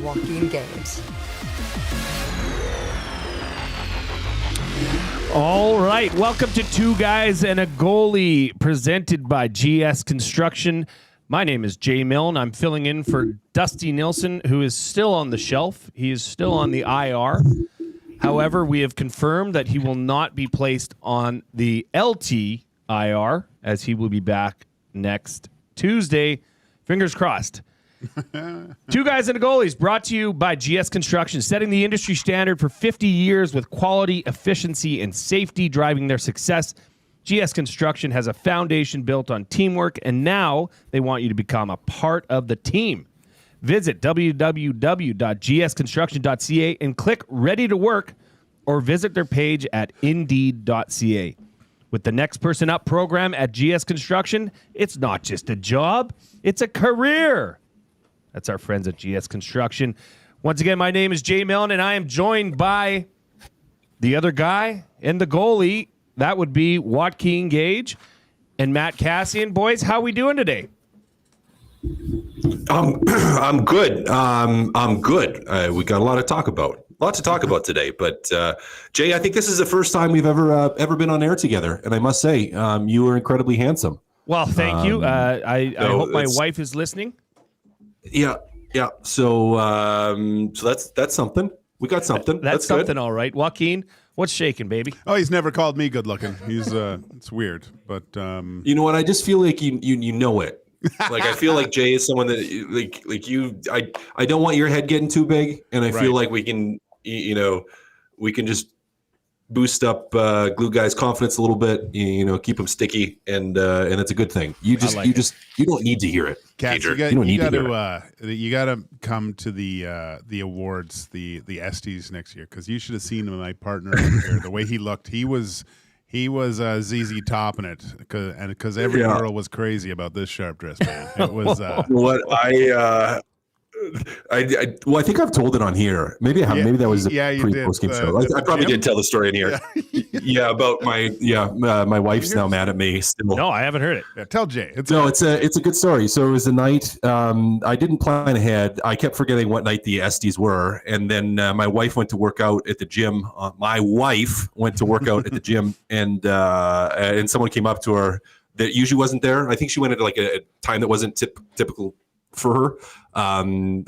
Joaquin Gage. All right, welcome to Two Guys and a Goalie, presented by GS Construction. My name is Jay Milne. I'm filling in for Dusty Nilsson, who is still on the shelf. He is still on the IR. However, we have confirmed that he will not be placed on the LT IR, as he will be back next Tuesday. Fingers crossed. Two Guys and a Goalie is brought to you by GS Construction, setting the industry standard for 50 years with quality, efficiency, and safety driving their success. GS Construction has a foundation built on teamwork, and now they want you to become a part of the team. Visit www.gsconstruction.ca and click Ready to Work, or visit their page at indeed.ca. With the Next Person Up program at GS Construction, it's not just a job, it's a career. That's our friends at GS Construction. Once again, my name is Jay Milne, and I am joined by the other guy and the goalie. That would be Joaquin Gage and Matt Kassian. Boys, how we doing today? I'm good. I'm good. We got a lot to talk about. Today. But Jay, I think this is the first time we've ever been on air together, and I must say, you were incredibly handsome. Well, thank you. I hope my wife is listening. Yeah. So that's something. We got something. That's something, good. all right. Joaquin, what's shaking, baby? Oh, he's never called me good looking. He's it's weird, but you know what? I just feel like you know it. Like I feel like Jay is someone that like you. I don't want your head getting too big, and I feel like we can just boost up glue guy's confidence a little bit, keep him sticky, and it's a good thing. You don't need to hear it. Cats, you gotta come to the awards, the Estes next year, because you should have seen my partner here. The way he looked, he was ZZ topping it, because every girl was crazy about this sharp dress man. It was what I think I've told it on here. Maybe I have. Maybe that was a pre-post game show. I probably did tell the story in here. About my wife's now mad at me still. No, I haven't heard it. Yeah, tell Jay. It's a good story. So it was a night. I didn't plan ahead. I kept forgetting what night the Estes were, and then my wife went to work out at the gym. And someone came up to her that usually wasn't there. I think she went at like a time that wasn't typical for her,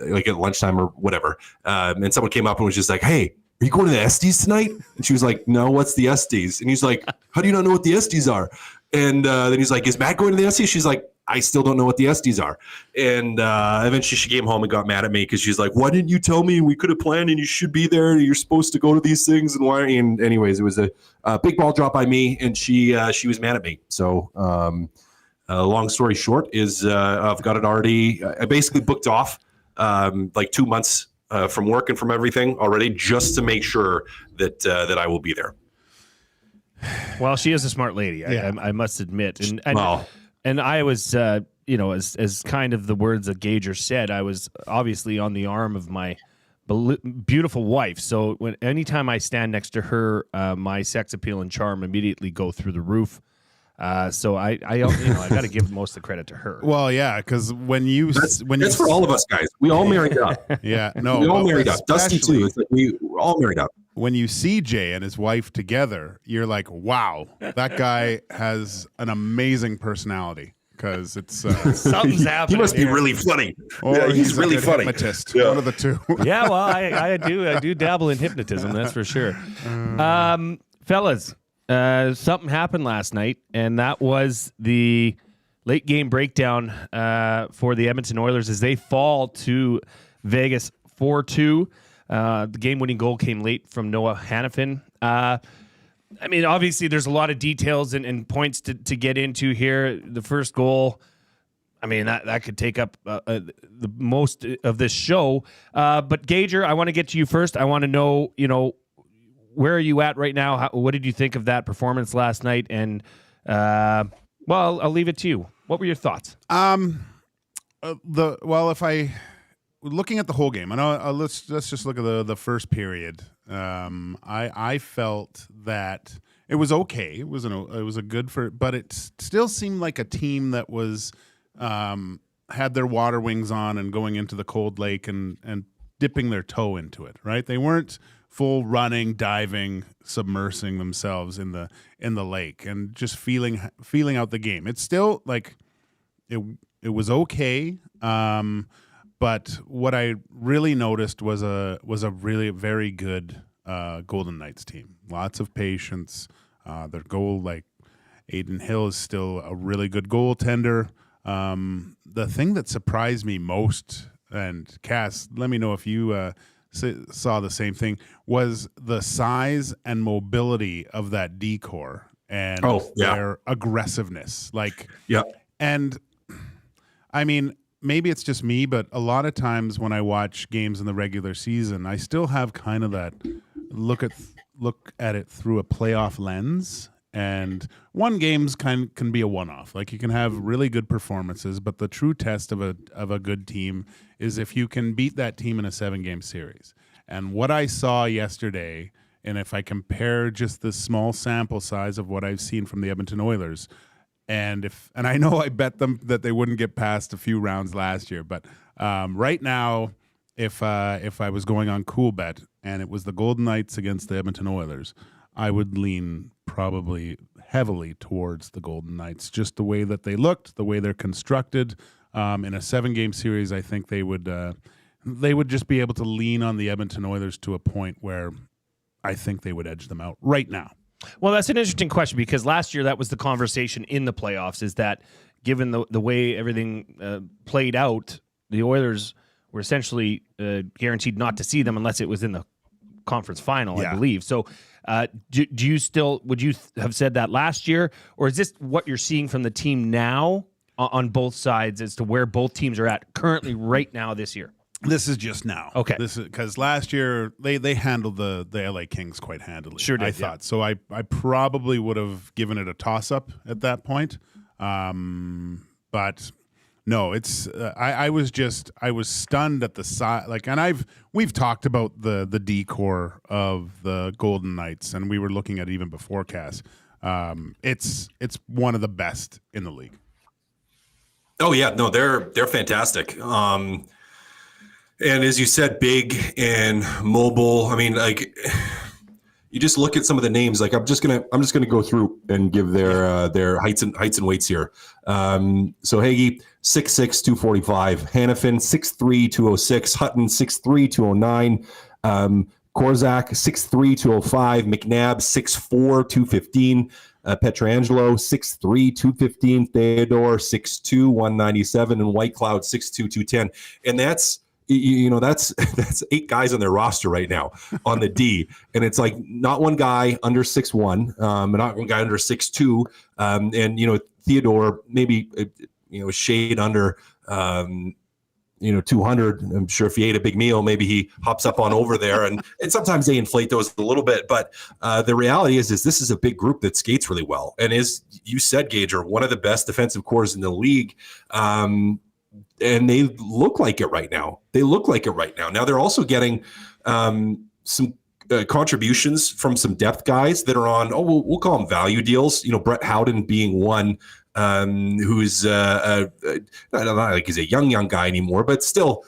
like at lunchtime or whatever. And someone came up and was just like, "Hey, are you going to the Estes tonight?" And she was like, "No, what's the Estes?" And he's like, "How do you not know what the Estes are?" And then he's like, "Is Matt going to the Estes?" She's like, "I still don't know what the Estes are." And eventually she came home and got mad at me because she's like, "Why didn't you tell me? We could have planned, and you should be there. You're supposed to go to these things." And why? And anyways, it was a big ball drop by me, and she was mad at me. So long story short is I've got it already. I basically booked off like 2 months from work and from everything already, just to make sure that I will be there. Well, she is a smart lady. I must admit, and I was, as kind of the words that Gager said, I was obviously on the arm of my beautiful wife. So anytime I stand next to her, my sex appeal and charm immediately go through the roof. So I got to give most of the credit to her. Well, yeah, because that's for all of us guys. We all married up. Yeah, no, we all married up. Dusty too. It's like we're all married up. When you see Jay and his wife together, you're like, wow, that guy has an amazing personality. Because it's something's happening. He must be really funny. Or he's really funny. Hypnotist. Yeah. One of the two. Yeah, well, I do dabble in hypnotism. That's for sure. Fellas. Something happened last night, and that was the late game breakdown for the Edmonton Oilers as they fall to Vegas 4-2. The game-winning goal came late from Noah Hannafin. Obviously, there's a lot of details and points to get into here. The first goal, that could take up the most of this show. But Gager, I want to get to you first. I want to know, where are you at right now? What did you think of that performance last night? And Well, I'll leave it to you. What were your thoughts? If I looking at the whole game, I know let's just look at the first period. I felt that it was okay. It was a good but it still seemed like a team that was had their water wings on and going into the cold lake and dipping their toe into it. Right, they weren't full running, diving, submersing themselves in the lake and just feeling out the game. It's still like it was okay. But what I really noticed was a really very good Golden Knights team. Lots of patience. Their goal, like Aiden Hill, is still a really good goaltender. The thing that surprised me most, and Cass, let me know if you saw the same thing, was the size and mobility of that D-core and their aggressiveness. And I mean, maybe it's just me, but a lot of times when I watch games in the regular season, I still have kind of that look at it through a playoff lens. And one game's can be a one-off. Like, you can have really good performances, but the true test of a good team is if you can beat that team in a 7-game series. And what I saw yesterday, and if I compare just the small sample size of what I've seen from the Edmonton Oilers, and I know I bet them that they wouldn't get past a few rounds last year, but right now, if I was going on Cool Bet and it was the Golden Knights against the Edmonton Oilers, I would lean probably heavily towards the Golden Knights. Just the way that they looked, the way they're constructed. In a 7-game series, I think they would just be able to lean on the Edmonton Oilers to a point where I think they would edge them out right now. Well, that's an interesting question, because last year that was the conversation in the playoffs, is that given the way everything played out, the Oilers were essentially guaranteed not to see them unless it was in the conference final, I believe. So would you have said that last year, or is this what you're seeing from the team now on both sides as to where both teams are at currently right now this year? This is just now. Okay. This is because last year they handled the LA Kings quite handily. Sure did, I thought. So I probably would have given it a toss-up at that point. But no, it's I was stunned at the size. Like, and we've talked about the D-core of the Golden Knights, and we were looking at it even before Cass. It's one of the best in the league. Oh yeah, no, they're fantastic. And as you said, big and mobile. I mean, like, you just look at some of the names. Like, I'm just gonna go through and give their heights and weights here. So Hagee, 6'6", 245. Hanifin, 6'3", 206. Hutton, 6'3", 209. Korzak, 6'3", 205. McNabb, 6'4", 215. Petrangelo, 6'3", 215. Theodore, 6'2", 197. And White Cloud, 6'2", 210. And that's 8 guys on their roster right now on the D, and it's like not one guy under 6'1", not one guy under 6'2", and Theodore maybe shade under 200. I'm sure if he ate a big meal, maybe he hops up on over there, and sometimes they inflate those a little bit. But the reality is this is a big group that skates really well, and as you said, Gage, are one of the best defensive cores in the league. And they look like it right now. Now they're also getting some contributions from some depth guys that are on, we'll call them value deals. Brett Howden being one, who's not like he's a young guy anymore, but still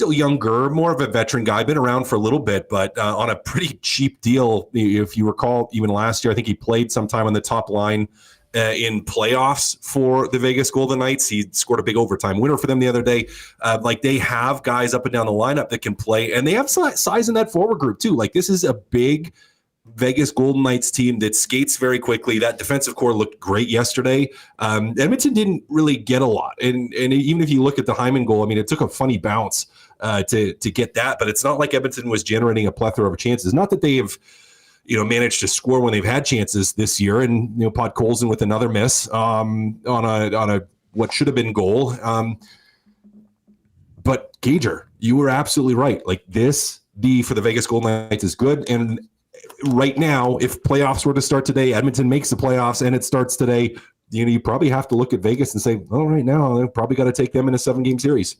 younger, more of a veteran guy, been around for a little bit, but on a pretty cheap deal. If you recall, even last year, I think he played sometime on the top line in playoffs for the Vegas Golden Knights. He scored a big overtime winner for them the other day. They have guys up and down the lineup that can play, and they have size in that forward group too. Like, this is a big Vegas Golden Knights team that skates very quickly. That defensive core looked great yesterday. Edmonton didn't really get a lot, and even if you look at the Hyman goal, I mean, it took a funny bounce to get that, but it's not like Edmonton was generating a plethora of chances. Not that they have managed to score when they've had chances this year, and Podkolzin with another miss on a what should have been goal. But Gager, you were absolutely right. Like, this D for the Vegas Golden Knights is good, and right now, if playoffs were to start today, Edmonton makes the playoffs and it starts today, you probably have to look at Vegas and say, oh, right now, they've probably got to take them in a 7-game series.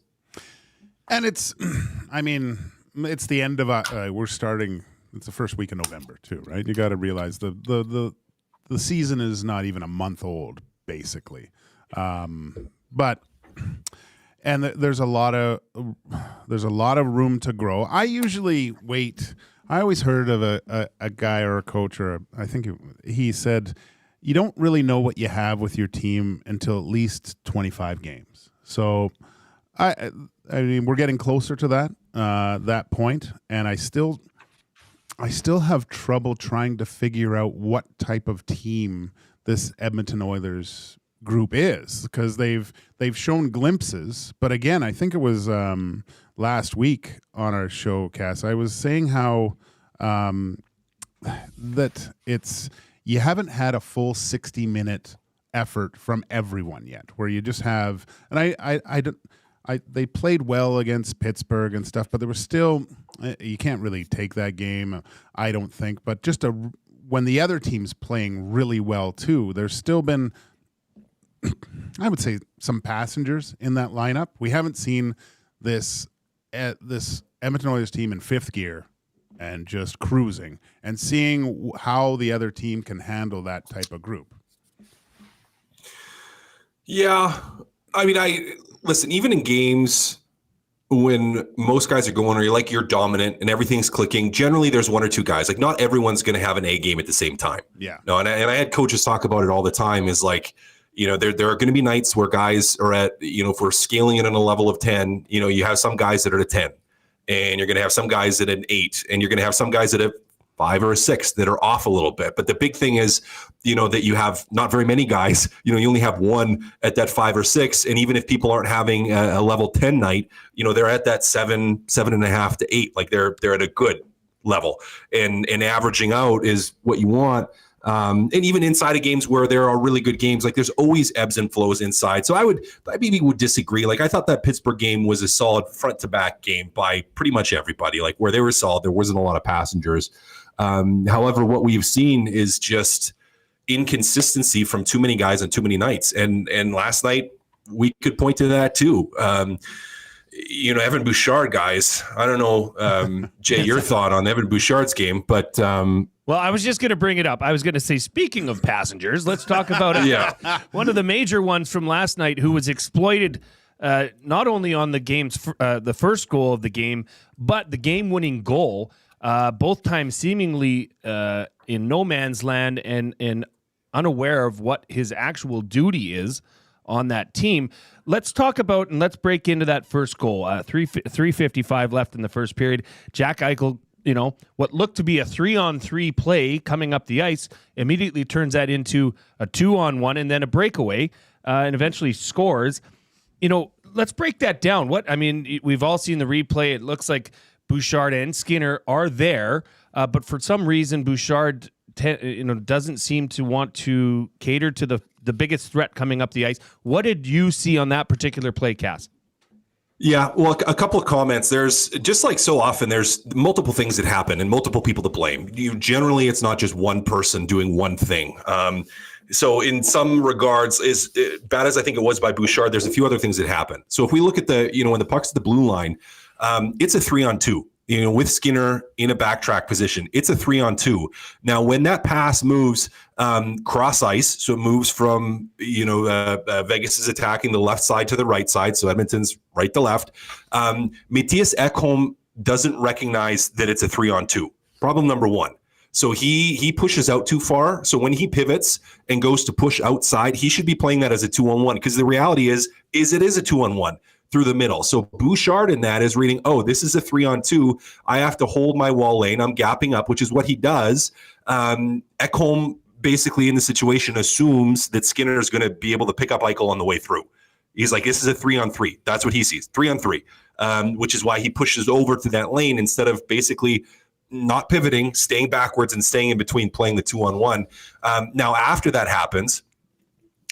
And it's the end of we're starting. It's the first week of November too, right? You got to realize the season is not even a month old, basically. But there's a lot of room to grow. I usually wait. I always heard of a guy or a coach I think he said, you don't really know what you have with your team until at least 25 games. So I mean, we're getting closer to that point, and I still have trouble trying to figure out what type of team this Edmonton Oilers group is, because they've shown glimpses. But again, I think it was last week on our show, Cass, I was saying how that you haven't had a full 60-minute effort from everyone yet, where you just have, and they played well against Pittsburgh and stuff, but there was still, you can't really take that game, I don't think, but just when the other team's playing really well too, there's still been, I would say, some passengers in that lineup. We haven't seen this Edmonton Oilers team in fifth gear and just cruising, and seeing how the other team can handle that type of group. Yeah. I mean, listen, even in games when most guys are going, or you're dominant and everything's clicking, generally there's one or two guys. Like, not everyone's going to have an A game at the same time. Yeah. No, and I had coaches talk about it all the time, is like, there are going to be nights where guys are at, if we're scaling it on a level of 10, you have some guys that are at a 10, and you're going to have some guys at an 8, and you're going to have some guys at a 5 or a 6 that are off a little bit. But the big thing is, that you have not very many guys. You only have one at that 5 or 6. And even if people aren't having a level 10 night, they're at that 7.5 to 8. Like, they're at a good level, and averaging out is what you want. And even inside of games where there are really good games, like, there's always ebbs and flows inside. So I maybe would disagree. Like, I thought that Pittsburgh game was a solid front to back game by pretty much everybody. Like, where they were solid, there wasn't a lot of passengers. However, what we've seen is just inconsistency from too many guys on too many nights. And last night we could point to that too. Evan Bouchard, guys, I don't know, Jay, your thought on Evan Bouchard's game, but well, I was just going to bring it up. I was going to say, speaking of passengers, let's talk about it. Yeah. One of the major ones from last night, who was exploited not only on the game's the first goal of the game, but the game-winning goal, both times seemingly in no man's land and unaware of what his actual duty is on that team. Let's talk about, and let's break into that first goal. 3:55 left in the first period. Jack Eichel, what looked to be a 3-on-3 play coming up the ice, immediately turns that into a 2-on-1 and then a breakaway, and eventually scores. Let's break that down. We've all seen the replay. It looks like Bouchard and Skinner are there, but for some reason Bouchard doesn't seem to want to cater to the biggest threat coming up the ice. What did you see on that particular play, Cass? Yeah, well, a couple of comments. There's, just like so often, there's multiple things that happen and multiple people to blame. Generally, it's not just one person doing one thing. So in some regards, as bad as I think it was by Bouchard, there's a few other things that happen. So if we look at when the puck's at the blue line, it's a 3-on-2. With Skinner in a backtrack position, it's a 3-on-2. Now, when that pass moves cross ice, so it moves from, Vegas is attacking the left side to the right side, so Edmonton's right to left. Matthias Ekholm doesn't recognize that it's a 3-on-2. Problem number one. So he pushes out too far. So when he pivots and goes to push outside, he should be playing that as a 2-on-1, because the reality is it is a 2-on-1. Through the middle. So Bouchard in that is reading, this is a 3-on-2. I have to hold my wall lane. I'm gapping up, which is what he does. Ekholm basically in the situation assumes that Skinner is going to be able to pick up Eichel on the way through. He's like, this is a 3-on-3. That's what he sees, 3-on-3, which is why he pushes over to that lane instead of basically not pivoting, staying backwards and staying in between, playing the 2-on-1. Now, after that happens,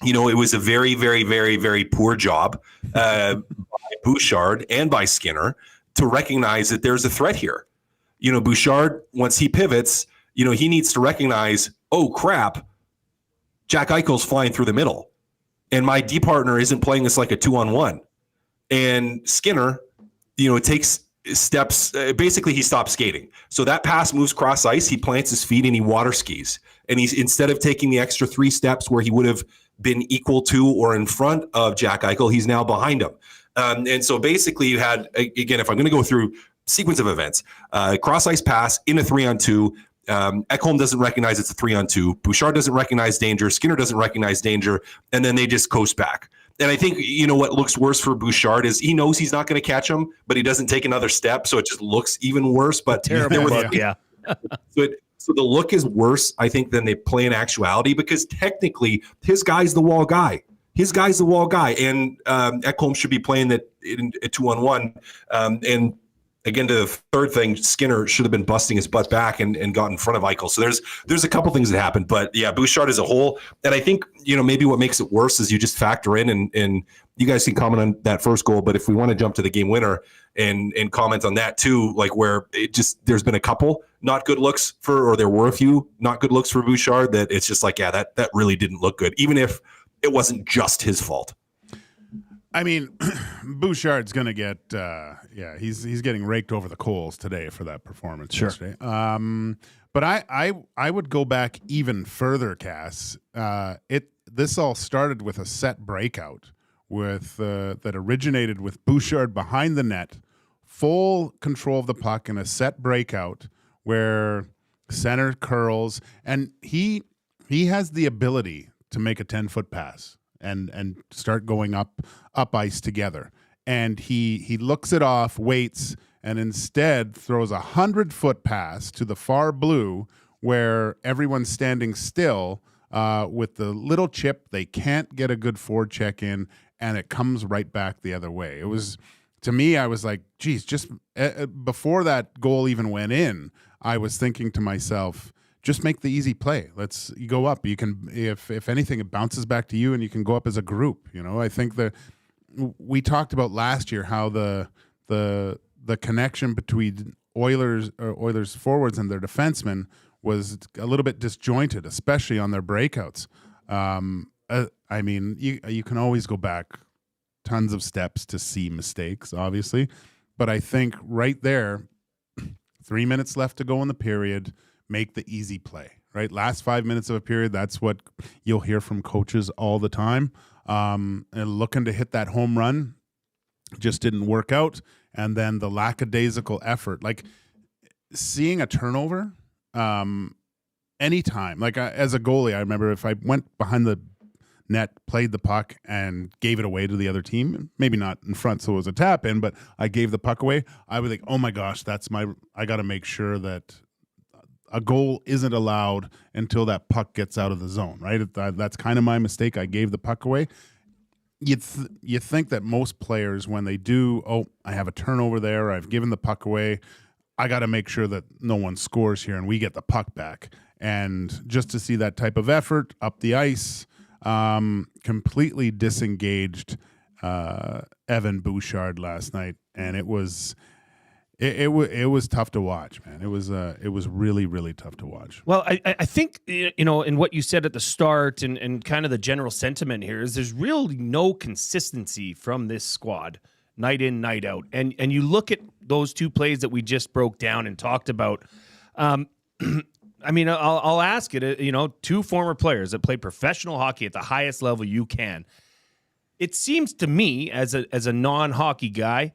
it was a very, very, very, very poor job by Bouchard and by Skinner to recognize that there's a threat here. Bouchard, once he pivots, he needs to recognize, oh crap, Jack Eichel's flying through the middle, and my D partner isn't playing this like a 2-on-1. And Skinner, takes steps. Basically, he stops skating. So that pass moves cross ice. He plants his feet and he water skis. And he's, instead of taking the extra 3 steps where he would have been equal to or in front of Jack Eichel, he's now behind him. And so basically, you had, again, if I'm going to go through sequence of events, cross ice pass in a 3-on-2. Ekholm doesn't recognize it's a 3-on-2. Bouchard doesn't recognize danger. Skinner doesn't recognize danger. And then they just coast back. And I think, what looks worse for Bouchard is he knows he's not going to catch him, but he doesn't take another step. So it just looks even worse. But terrible look, yeah. So the look is worse, I think, than they play in actuality, because technically his guy's the wall guy. And Ekholm should be playing that in a 2-on-1. And again, to the third thing, Skinner should have been busting his butt back and got in front of Eichel. So there's a couple things that happened, but yeah, Bouchard as a whole. And I think, maybe what makes it worse is you just factor in, and you guys can comment on that first goal, but if we want to jump to the game winner and comment on that too, like where it just, there's been a couple not good looks or there were a few not good looks for Bouchard that it's just like, yeah, that really didn't look good, even if it wasn't just his fault. I mean, Bouchard's going to get, he's getting raked over the coals today for that performance yesterday. But I would go back even further, Cass. This all started with a set breakout that originated with Bouchard behind the net, full control of the puck in a set breakout where center curls, and he has the ability to make a 10-foot pass and start going up ice together. And he looks it off, waits, and instead throws a 100-foot pass to the far blue where everyone's standing still with the little chip. They can't get a good forecheck in, and it comes right back the other way. It was, to me, I was like, geez, just before that goal even went in, I was thinking to myself, just make the easy play. You go up. You can, if anything, it bounces back to you, and you can go up as a group. I think that we talked about last year how the connection between Oilers forwards and their defensemen was a little bit disjointed, especially on their breakouts. I mean, you can always go back tons of steps to see mistakes, obviously, but I think right there, 3 minutes left to go in the period. Make the easy play, right? Last 5 minutes of a period, that's what you'll hear from coaches all the time. And looking to hit that home run just didn't work out. And then the lackadaisical effort, like seeing a turnover anytime. Like as a goalie, I remember if I went behind the net, played the puck, and gave it away to the other team, maybe not in front, so it was a tap in, but I gave the puck away, I would think, oh my gosh, I got to make sure that a goal isn't allowed until that puck gets out of the zone, right? That's kind of my mistake. I gave the puck away. You think that most players, when they do, I have a turnover there, I've given the puck away, I got to make sure that no one scores here and we get the puck back. And just to see that type of effort up the ice, completely disengaged Evan Bouchard last night, and it was tough to watch, man. It was really, really tough to watch. Well, I think, in what you said at the start and kind of the general sentiment here is there's really no consistency from this squad night in, night out. And you look at those two plays that we just broke down and talked about. I mean, I'll ask it, two former players that played professional hockey at the highest level you can. It seems to me as a non-hockey guy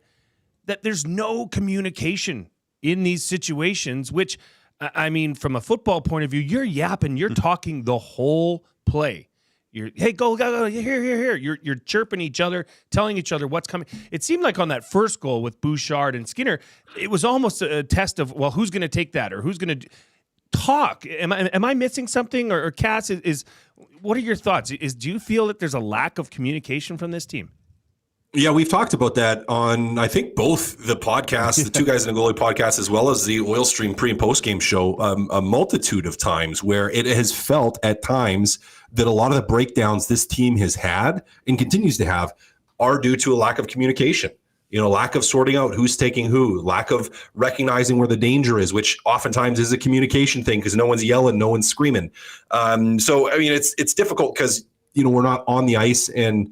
that there's no communication in these situations, which, I mean, from a football point of view, you're yapping, you're talking the whole play. Hey, go, here. You're chirping each other, telling each other what's coming. It seemed like on that first goal with Bouchard and Skinner, it was almost a test of, well, who's going to take that or who's going to talk? Am I missing something? Or Cass, what are your thoughts? Do you feel that there's a lack of communication from this team? Yeah, we've talked about that on, I think, both the podcasts, the Two Guys in a Goalie podcast, as well as the Oil Stream pre- and post-game show, a multitude of times where it has felt at times that a lot of the breakdowns this team has had and continues to have are due to a lack of communication. Lack of sorting out who's taking who, lack of recognizing where the danger is, which oftentimes is a communication thing because no one's yelling, no one's screaming. So, I mean, it's difficult because, we're not on the ice and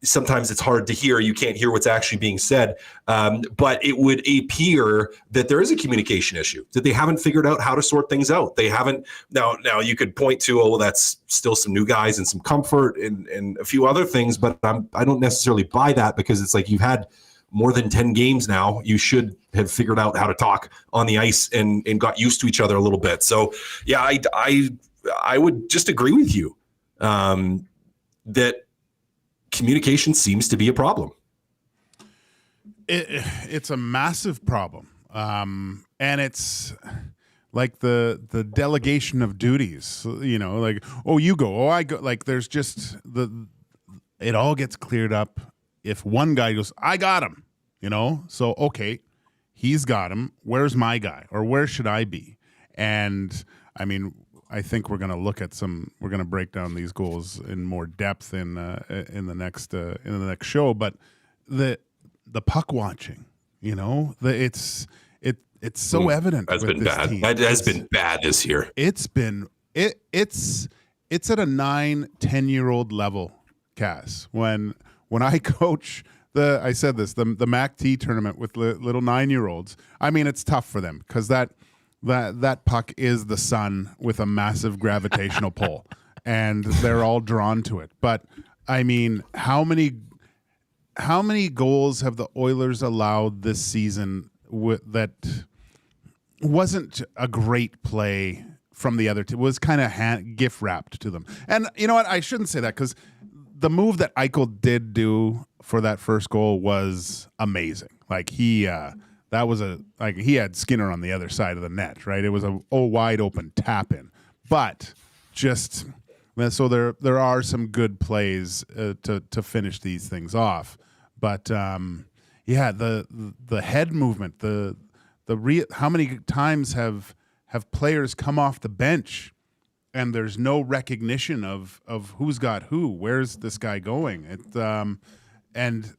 sometimes it's hard to hear. You can't hear what's actually being said. But it would appear that there is a communication issue, that they haven't figured out how to sort things out. They haven't. Now you could point to, well, that's still some new guys and some comfort and a few other things, but I don't necessarily buy that because it's like you've had more than 10 games now. You should have figured out how to talk on the ice and got used to each other a little bit. So, yeah, I would just agree with you that communication seems to be a problem. It's a massive problem. And it's like the delegation of duties, like, oh, you go, oh, I go. Like there's just it all gets cleared up if one guy goes, I got him, So, okay, he's got him. Where's my guy? Or where should I be? And I mean, I think we're going to break down these goals in more depth in the next show. But the puck watching, it's so evident. That's with been this bad. team. That has been bad this year. It's at a 9-10-year-old level, Cass. When I coach I said this, the MAC-T tournament with little 9-year-olds. I mean, it's tough for them because that puck is the sun with a massive gravitational pull, and they're all drawn to it. But I mean, how many goals have the Oilers allowed this season that wasn't a great play from the other team? Was kind of gift wrapped to them. And you know what? I shouldn't say that because the move that Eichel did do for that first goal was amazing. Like he had Skinner on the other side of the net, right? It was a wide open tap in, but just so there are some good plays to finish these things off. But yeah, the head movement, how many times have players come off the bench and there's no recognition of who's got who, where's this guy going? And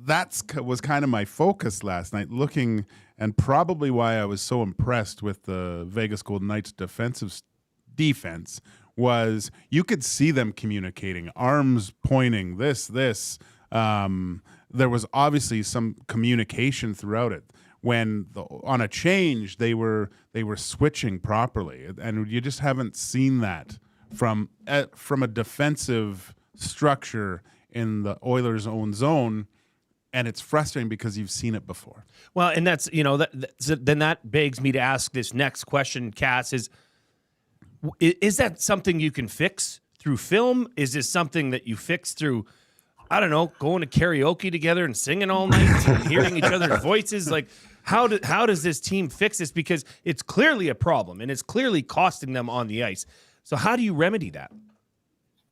that was kind of my focus last night, looking, and probably why I was so impressed with the Vegas Golden Knights defense was you could see them communicating, arms pointing, this. There was obviously some communication throughout it. When on a change, they were switching properly, and you just haven't seen that from a defensive structure in the Oilers' own zone, and it's frustrating because you've seen it before. Well, and that's then that begs me to ask this next question, Cass, is that something you can fix through film? Is this something that you fix through, I don't know, going to karaoke together and singing all night and hearing each other's voices? Like, how does this team fix this? Because it's clearly a problem, and it's clearly costing them on the ice. So how do you remedy that?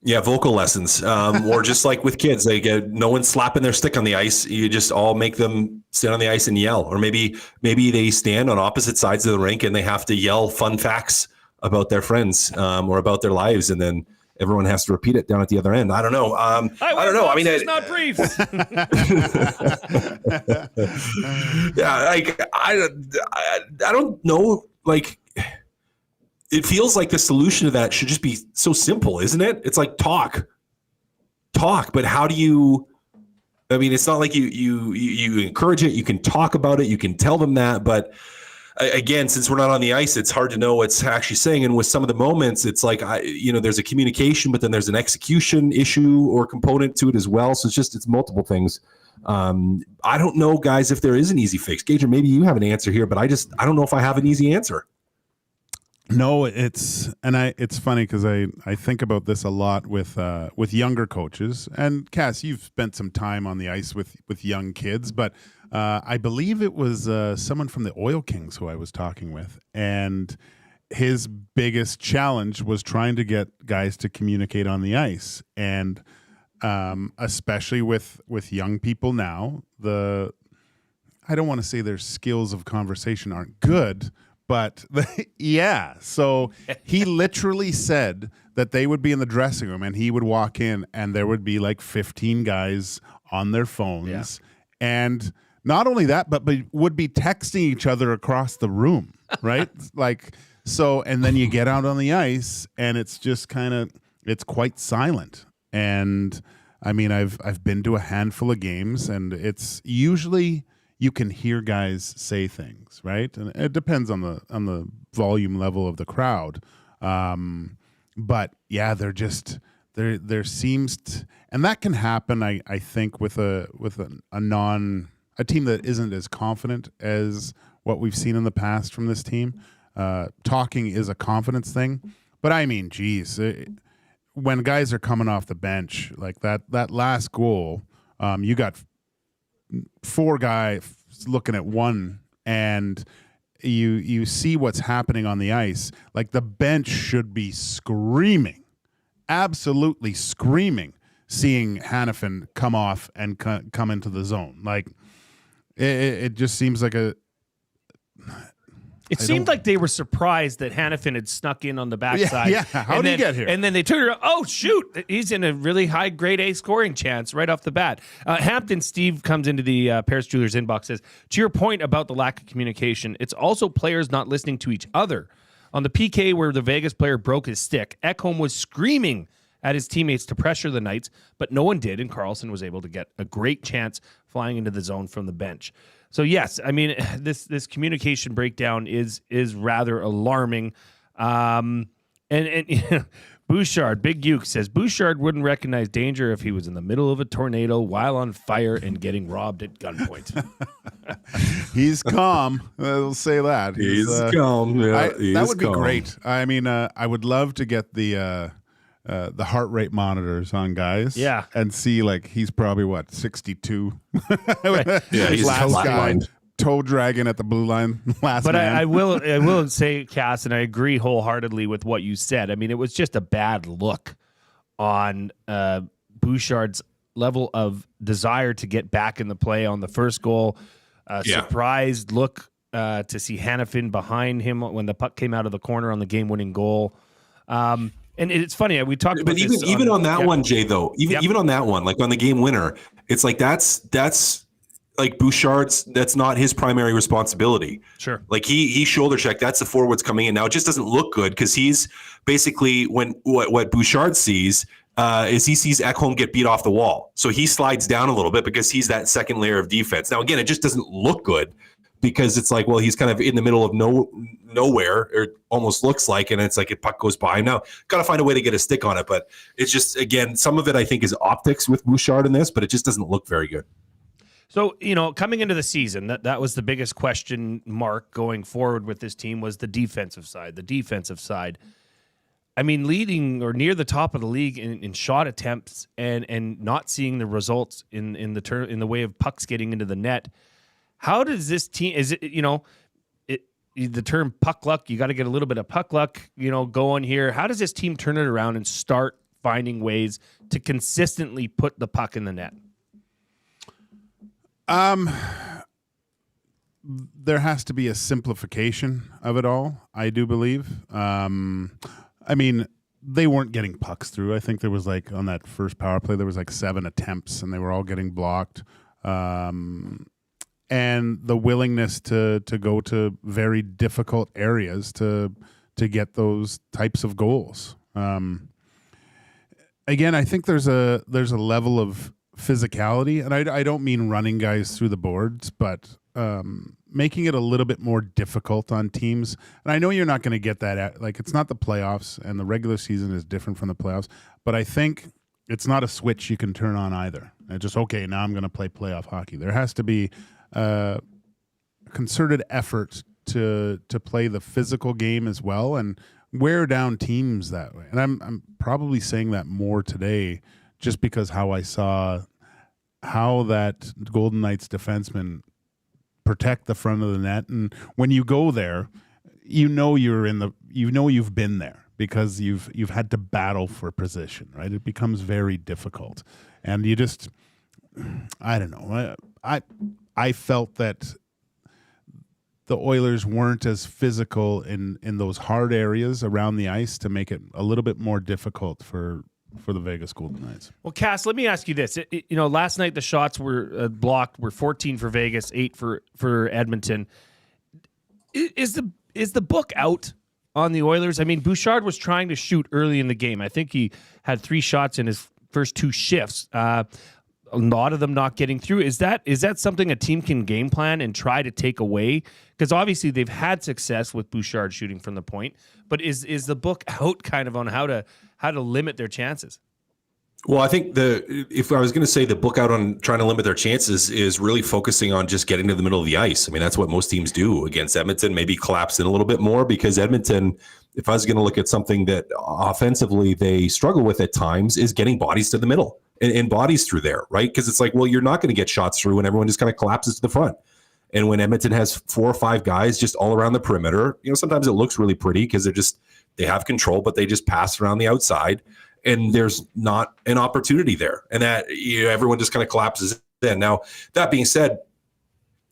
Yeah, vocal lessons, or just like with kids, like no one's slapping their stick on the ice. You just all make them stand on the ice and yell, or maybe they stand on opposite sides of the rink and they have to yell fun facts about their friends or about their lives, and then everyone has to repeat it down at the other end. I don't know. I don't know. I mean, it's not briefs. Yeah, like I don't know. Like, it feels like the solution to that should just be so simple, isn't it? It's like talk. But how do you? I mean, it's not like you encourage it. You can talk about it. You can tell them that, but again, since we're not on the ice, it's hard to know what's actually saying. And with some of the moments, it's like, there's a communication, but then there's an execution issue or component to it as well. So it's multiple things. I don't know, guys, if there is an easy fix. Gage, or maybe you have an answer here, but I don't know if I have an easy answer. No, it's funny because I think about this a lot with younger coaches. And Cass, you've spent some time on the ice with young kids, but I believe it was someone from the Oil Kings who I was talking with, and his biggest challenge was trying to get guys to communicate on the ice, and especially with young people now, I don't want to say their skills of conversation aren't good. But yeah, so he literally said that they would be in the dressing room and he would walk in and there would be like 15 guys on their phones And not only that, but would be texting each other across the room, right? And then you get out on the ice and it's just it's quite silent. And I mean, I've been to a handful of games and it's usually you can hear guys say things, right? And it depends on the volume level of the crowd. But yeah, there seems and that can happen, I think, with a team that isn't as confident as what we've seen in the past from this team. Talking is a confidence thing, but I mean, geez, when guys are coming off the bench like that last goal, you got four guys looking at one, and you see what's happening on the ice. Like the bench should be screaming, absolutely screaming, seeing Hanifin come off and come into the zone. Like it just seems like It seemed like they were surprised that Hanifin had snuck in on the backside. Yeah. How did he get here? And then they turned around. Oh, shoot. He's in a really high grade A scoring chance right off the bat. Hampton Steve comes into the Paris Jewelers inbox, says, to your point about the lack of communication, it's also players not listening to each other. On the PK where the Vegas player broke his stick, Ekholm was screaming at his teammates to pressure the Knights, but no one did, and Carlson was able to get a great chance flying into the zone from the bench. So yes, I mean this communication breakdown is rather alarming. And Bouchard, Big Uke says Bouchard wouldn't recognize danger if he was in the middle of a tornado while on fire and getting robbed at gunpoint. He's calm. I'll say that. He's calm. Yeah, that would be great. I mean, I would love to get the heart rate monitors on guys. Yeah. And see, like, he's probably, 62? Yeah, he's last guy, flatlined. toe dragging at the blue line, last But man. I will say, Cass, and I agree wholeheartedly with what you said. I mean, it was just a bad look on Bouchard's level of desire to get back in the play on the first goal. Surprised look to see Hanifin behind him when the puck came out of the corner on the game-winning goal. And it's funny, we talked about this. But even on that one, Jay, though, even on that one, like on the game winner, it's like that's like Bouchard's, that's not his primary responsibility. Sure. Like he shoulder checked, that's the forwards coming in. Now it just doesn't look good because he's basically what Bouchard sees is he sees Ekholm get beat off the wall. So he slides down a little bit because he's that second layer of defense. Now, again, it just doesn't look good. Because it's like, well, he's kind of in the middle of nowhere, or almost looks like, and it's like a puck goes by him. Now, got to find a way to get a stick on it, but it's just, again, some of it I think is optics with Bouchard in this, but it just doesn't look very good. So, coming into the season, that was the biggest question mark going forward with this team was the defensive side. The defensive side. I mean, leading or near the top of the league in shot attempts and not seeing the results in the way of pucks getting into the net. How does this team, is it, the term puck luck, you got to get a little bit of puck luck, going here. How does this team turn it around and start finding ways to consistently put the puck in the net? There has to be a simplification of it all, I do believe. I mean, they weren't getting pucks through. I think there was on that first power play, there was 7 attempts and they were all getting blocked. And the willingness to go to very difficult areas to get those types of goals. Again, I think there's a level of physicality, and I don't mean running guys through the boards, but making it a little bit more difficult on teams. And I know you're not going to get that it's not the playoffs, and the regular season is different from the playoffs, but I think it's not a switch you can turn on either. And just, okay, now I'm going to play playoff hockey. There has to be concerted effort to play the physical game as well and wear down teams that way. And I'm probably saying that more today just because how I saw how that Golden Knights defenseman protect the front of the net. And when you go there, you've been there because you've had to battle for position, right? It becomes very difficult. And you just, I don't know. I felt that the Oilers weren't as physical in those hard areas around the ice to make it a little bit more difficult for for the Vegas Golden Knights. Well, Cass, let me ask you this. Last night the shots were blocked, were 14 for Vegas, 8 for Edmonton. Is the book out on the Oilers? I mean, Bouchard was trying to shoot early in the game. I think he had 3 shots in his first 2 shifts. A lot of them not getting through. Is that something a team can game plan and try to take away? Because obviously they've had success with Bouchard shooting from the point, but is the book out kind of on how to limit their chances? Well, I think if I was going to say the book out on trying to limit their chances is really focusing on just getting to the middle of the ice. I mean, that's what most teams do against Edmonton, maybe collapse in a little bit more, because Edmonton, if I was going to look at something that offensively they struggle with at times, is getting bodies to the middle and bodies through there, right? Because it's like, well, you're not going to get shots through when everyone just kind of collapses to the front. And when Edmonton has 4 or 5 guys just all around the perimeter, sometimes it looks really pretty because they have control, but they just pass around the outside. And there's not an opportunity there, and that everyone just kind of collapses in. Now, that being said,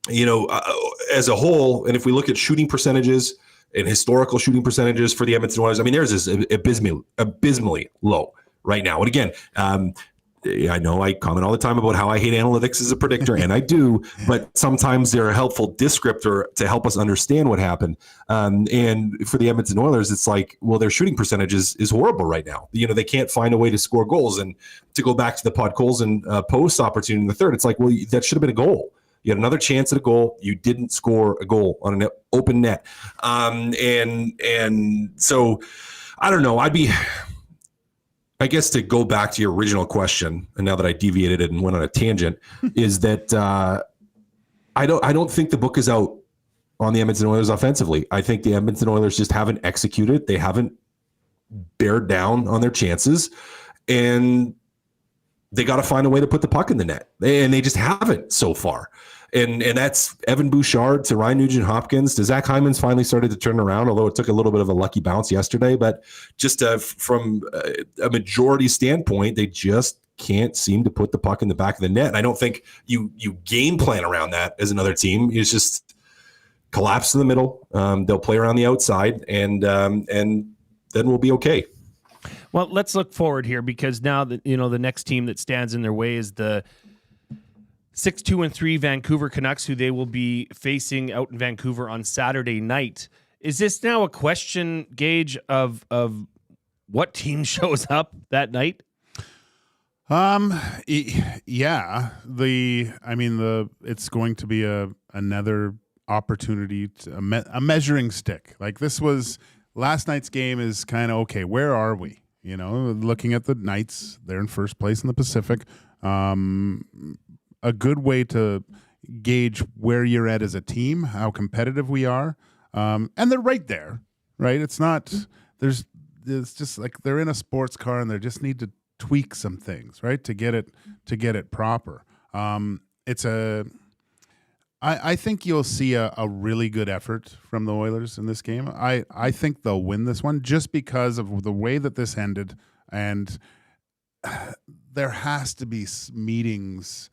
as a whole, and if we look at shooting percentages and historical shooting percentages for the Edmonton Oilers, I mean, theirs is abysmally low right now. And again, I know I comment all the time about how I hate analytics as a predictor, and I do, but sometimes they're a helpful descriptor to help us understand what happened. And for the Edmonton Oilers, it's like, well, their shooting percentage is horrible right now. They can't find a way to score goals. And to go back to the Podkolzin post opportunity in the third, it's like, well, that should have been a goal. You had another chance at a goal. You didn't score a goal on an open net. And so I don't know. I guess to go back to your original question, and now that I deviated it and went on a tangent, is that I don't think the book is out on the Edmonton Oilers offensively. I think the Edmonton Oilers just haven't executed. They haven't bared down on their chances, and they got to find a way to put the puck in the net, and they just haven't so far. And that's Evan Bouchard to Ryan Nugent-Hopkins to Zach Hyman's finally started to turn around, although it took a little bit of a lucky bounce yesterday. But just from a majority standpoint, they just can't seem to put the puck in the back of the net. And I don't think you game plan around that as another team. It's just collapse in the middle. They'll play around the outside, and then we'll be okay. Well, let's look forward here, because now that the next team that stands in their way is the 6-2-3 Vancouver Canucks, who they will be facing out in Vancouver on Saturday night. Is this now a question, Gage, of what team shows up that night? Yeah. It's going to be another opportunity to a measuring stick. Like, this was last night's game is kind of okay. Where are we? Looking at the Knights, they're in first place in the Pacific. A good way to gauge where you're at as a team, how competitive we are. And they're right there, right? It's not, it's just like they're in a sports car and they just need to tweak some things, right? To get it proper. I think you'll see a really good effort from the Oilers in this game. I think they'll win this one just because of the way that this ended. And there has to be meetings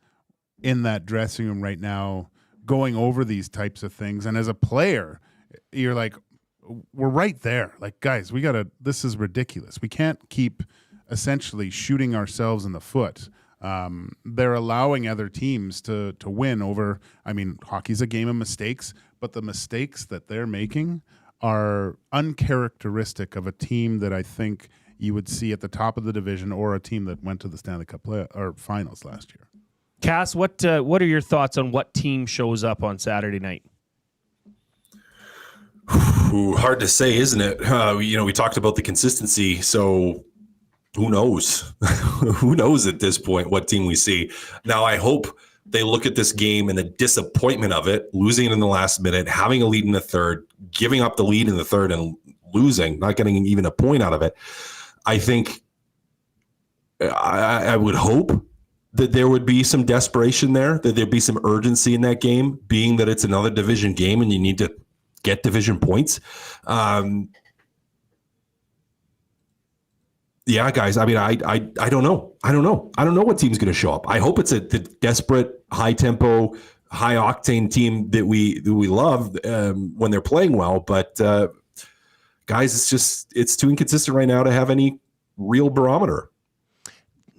in that dressing room right now going over these types of things. And as a player, you're like, we're right there. Like, guys, this is ridiculous. We can't keep essentially shooting ourselves in the foot. They're allowing other teams to win over, hockey's a game of mistakes, but the mistakes that they're making are uncharacteristic of a team that I think you would see at the top of the division, or a team that went to the Stanley Cup finals last year. Cass, what are your thoughts on what team shows up on Saturday night? Hard to say, isn't it? We talked about the consistency, so who knows? Who knows at this point what team we see? Now, I hope they look at this game and the disappointment of it, losing it in the last minute, having a lead in the third, giving up the lead in the third and losing, not getting even a point out of it. I think I would hope that there would be some desperation there, that there'd be some urgency in that game, being that it's another division game and you need to get division points. Yeah, guys, I don't know. I don't know what team's going to show up. I hope it's the desperate, high-tempo, high-octane team that we love when they're playing well. But, guys, it's too inconsistent right now to have any real barometer.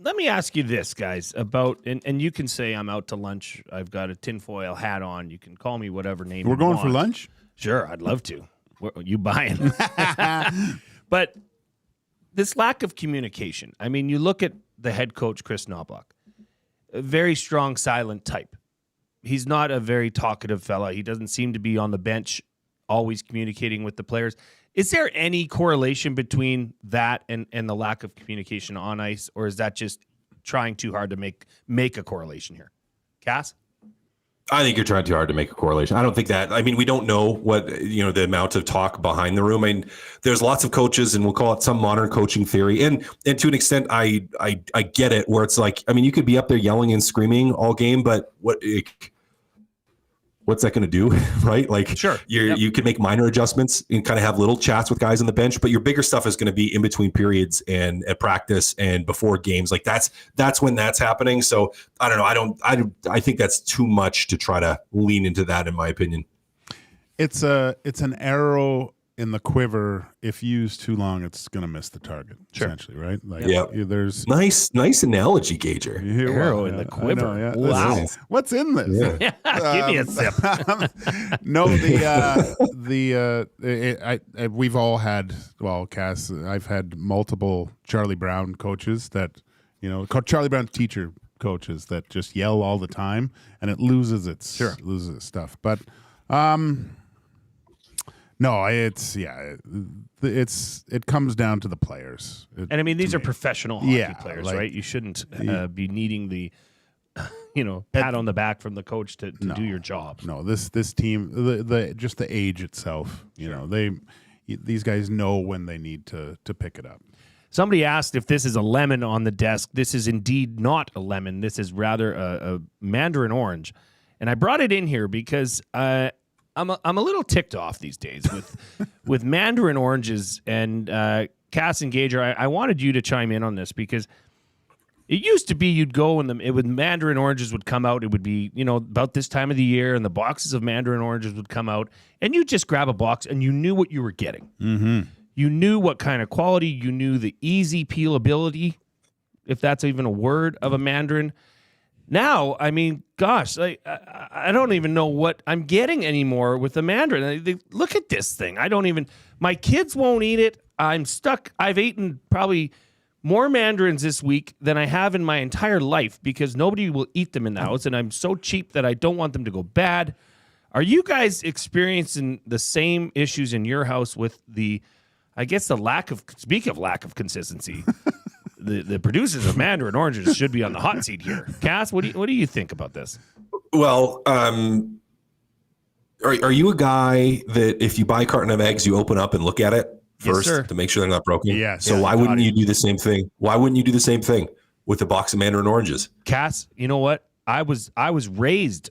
let me ask you this, guys, about and you can say I'm out to lunch. I've got a tinfoil hat on. You can call me whatever name. We're you going want. for lunch? Sure, I'd love to. What are you buying? But this lack of communication. I mean, you look at the head coach, Chris Knobloch, a very strong, silent type. He's not a very talkative fella. He doesn't seem to be on the bench always communicating with the players. Is there any correlation between that and the lack of communication on ice, or is that just trying too hard to make a correlation here? Cass? I think you're trying too hard to make a correlation. I don't think that. I mean, we don't know what the amount of talk behind the room. I mean, there's lots of coaches, and we'll call it some modern coaching theory. And to an extent, I get it. Where it's like, I mean, you could be up there yelling and screaming all game, but what's that going to do, right? Like, sure, you can make minor adjustments and kind of have little chats with guys on the bench, but your bigger stuff is going to be in between periods and at practice and before games. Like that's when that's happening. So I don't know. I think that's too much to try to lean into that, in my opinion. It's an arrow in the quiver. If used too long, it's going to miss the target. Sure. Essentially, right? Like, yeah. There's nice analogy, Gager. Arrow in the quiver. I know, yeah. Wow. What's in this? Yeah. Give me a sip. No, we've all had, well, Cass, I've had multiple Charlie Brown coaches that, Charlie Brown teacher coaches that just yell all the time, and it loses its stuff. But no, it comes down to the players. And I mean, these are professional hockey players, like, right? You shouldn't be needing the, pat on the back from the coach to do your job. No, this team, just the age itself, these guys know when they need to pick it up. Somebody asked if this is a lemon on the desk. This is indeed not a lemon. This is rather a Mandarin orange. And I brought it in here because I'm a little ticked off these days with Mandarin oranges. And Cass and Gage, I wanted you to chime in on this because it used to be you'd go and with Mandarin oranges would come out. It would be, about this time of the year, and the boxes of Mandarin oranges would come out, and you just grab a box and you knew what you were getting. Mm-hmm. You knew what kind of quality. You knew the easy peelability, if that's even a word, of a Mandarin. Now, I mean, gosh, I don't even know what I'm getting anymore with the Mandarin. Look at this thing. My kids won't eat it. I'm stuck. I've eaten probably more Mandarins this week than I have in my entire life because nobody will eat them in the house, and I'm so cheap that I don't want them to go bad. Are you guys experiencing the same issues in your house with speak of lack of consistency, the producers of Mandarin oranges should be on the hot seat here. Cass, what do you think about this? Well, are you a guy that if you buy a carton of eggs, you open up and look at it first to make sure they're not broken? Yeah. So why wouldn't you do the same thing? Why wouldn't you do the same thing with a box of Mandarin oranges? Cass, you know what? I was raised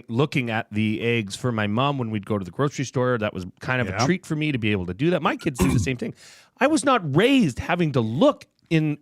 looking at the eggs for my mom when we'd go to the grocery store. That was kind of a treat for me to be able to do that. My kids do the same thing. I was not raised having to look in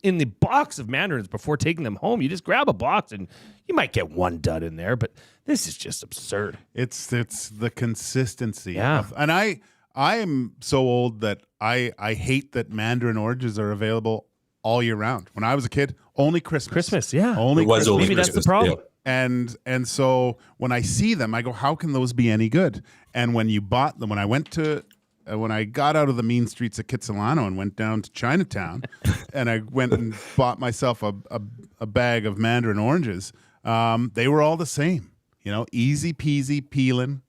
the box of Mandarins before taking them home. You just grab a box and you might get one dud in there, but this is just absurd. It's the consistency. Yeah. And I am so old that I hate that Mandarin oranges are available all year round. When I was a kid, only Christmas. Christmas, yeah. Only Christmas. Maybe that's the problem. Yeah. And so when I see them, I go, how can those be any good? And when you bought them, when I got out of the mean streets of Kitsilano and went down to Chinatown, and I went and bought myself a bag of Mandarin oranges, they were all the same. Easy peasy peeling